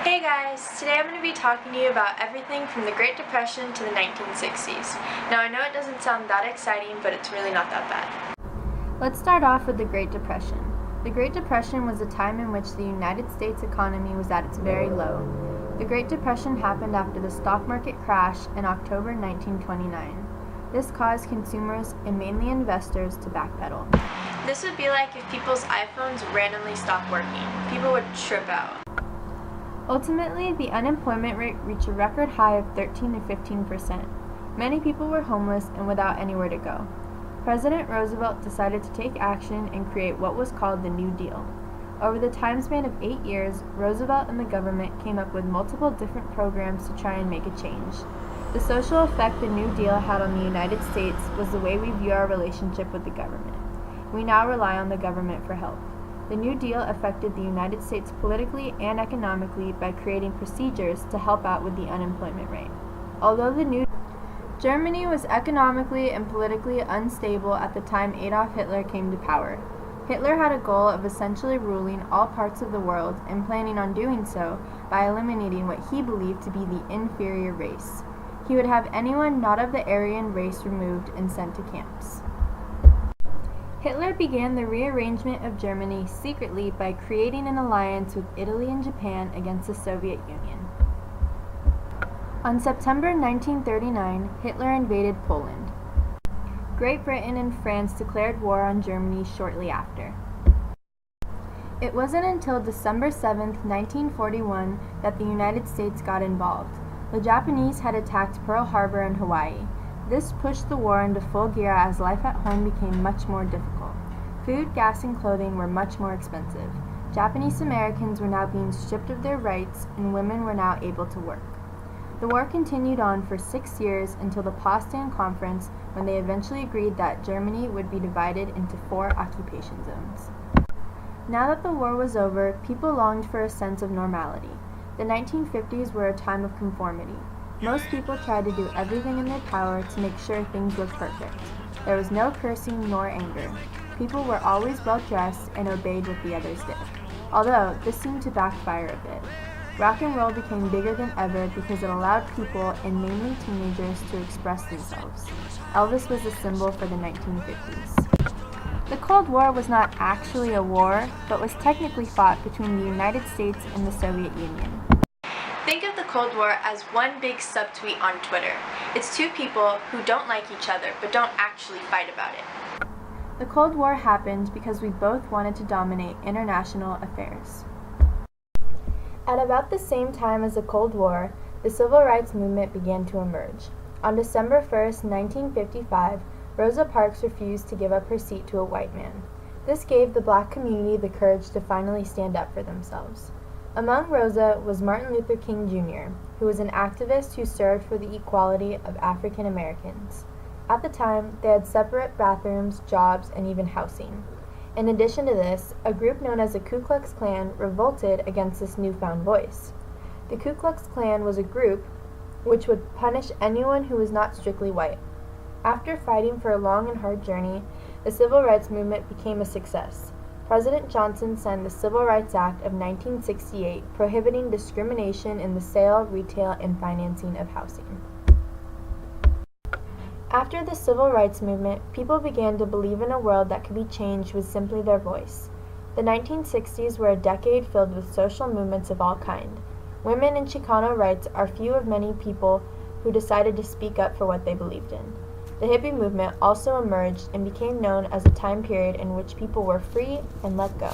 Hey guys, today I'm going to be talking to you about everything from the Great Depression to the 1960s. Now I know it doesn't sound that exciting, but it's really not that bad. Let's start off with the Great Depression. The Great Depression was a time in which the United States economy was at its very low. The Great Depression happened after the stock market crash in October 1929. This caused consumers and mainly investors to backpedal. This would be like if people's iPhones randomly stopped working. People would trip out. Ultimately, the unemployment rate reached a record high of 13 to 15%. Many people were homeless and without anywhere to go. President Roosevelt decided to take action and create what was called the New Deal. Over the time span of 8 years, Roosevelt and the government came up with multiple different programs to try and make a change. The social effect the New Deal had on the United States was the way we view our relationship with the government. We now rely on the government for help. The New Deal affected the United States politically and economically by creating procedures to help out with the unemployment rate. Germany was economically and politically unstable at the time Adolf Hitler came to power. Hitler had a goal of essentially ruling all parts of the world and planning on doing so by eliminating what he believed to be the inferior race. He would have anyone not of the Aryan race removed and sent to camps. Hitler began the rearrangement of Germany secretly by creating an alliance with Italy and Japan against the Soviet Union. On September 1939, Hitler invaded Poland. Great Britain and France declared war on Germany shortly after. It wasn't until December 7, 1941, that the United States got involved. The Japanese had attacked Pearl Harbor in Hawaii. This pushed the war into full gear as life at home became much more difficult. Food, gas, and clothing were much more expensive. Japanese Americans were now being stripped of their rights, and women were now able to work. The war continued on for 6 years until the Potsdam Conference, when they eventually agreed that Germany would be divided into 4 occupation zones. Now that the war was over, people longed for a sense of normality. The 1950s were a time of conformity. Most people tried to do everything in their power to make sure things looked perfect. There was no cursing nor anger. People were always well dressed and obeyed what the others did. Although, this seemed to backfire a bit. Rock and roll became bigger than ever because it allowed people, and mainly teenagers, to express themselves. Elvis was a symbol for the 1950s. The Cold War was not actually a war, but was technically fought between the United States and the Soviet Union. Think of the Cold War as one big subtweet on Twitter. It's two people who don't like each other but don't actually fight about it. The Cold War happened because we both wanted to dominate international affairs. At about the same time as the Cold War, the Civil Rights Movement began to emerge. On December 1, 1955, Rosa Parks refused to give up her seat to a white man. This gave the black community the courage to finally stand up for themselves. Among Rosa was Martin Luther King Jr., who was an activist who served for the equality of African Americans. At the time, they had separate bathrooms, jobs, and even housing. In addition to this, a group known as the Ku Klux Klan revolted against this newfound voice. The Ku Klux Klan was a group which would punish anyone who was not strictly white. After fighting for a long and hard journey, the Civil Rights Movement became a success. President Johnson signed the Civil Rights Act of 1968, prohibiting discrimination in the sale, retail, and financing of housing. After the Civil Rights Movement, people began to believe in a world that could be changed with simply their voice. The 1960s were a decade filled with social movements of all kinds. Women and Chicano rights are few of many people who decided to speak up for what they believed in. The hippie movement also emerged and became known as a time period in which people were free and let go.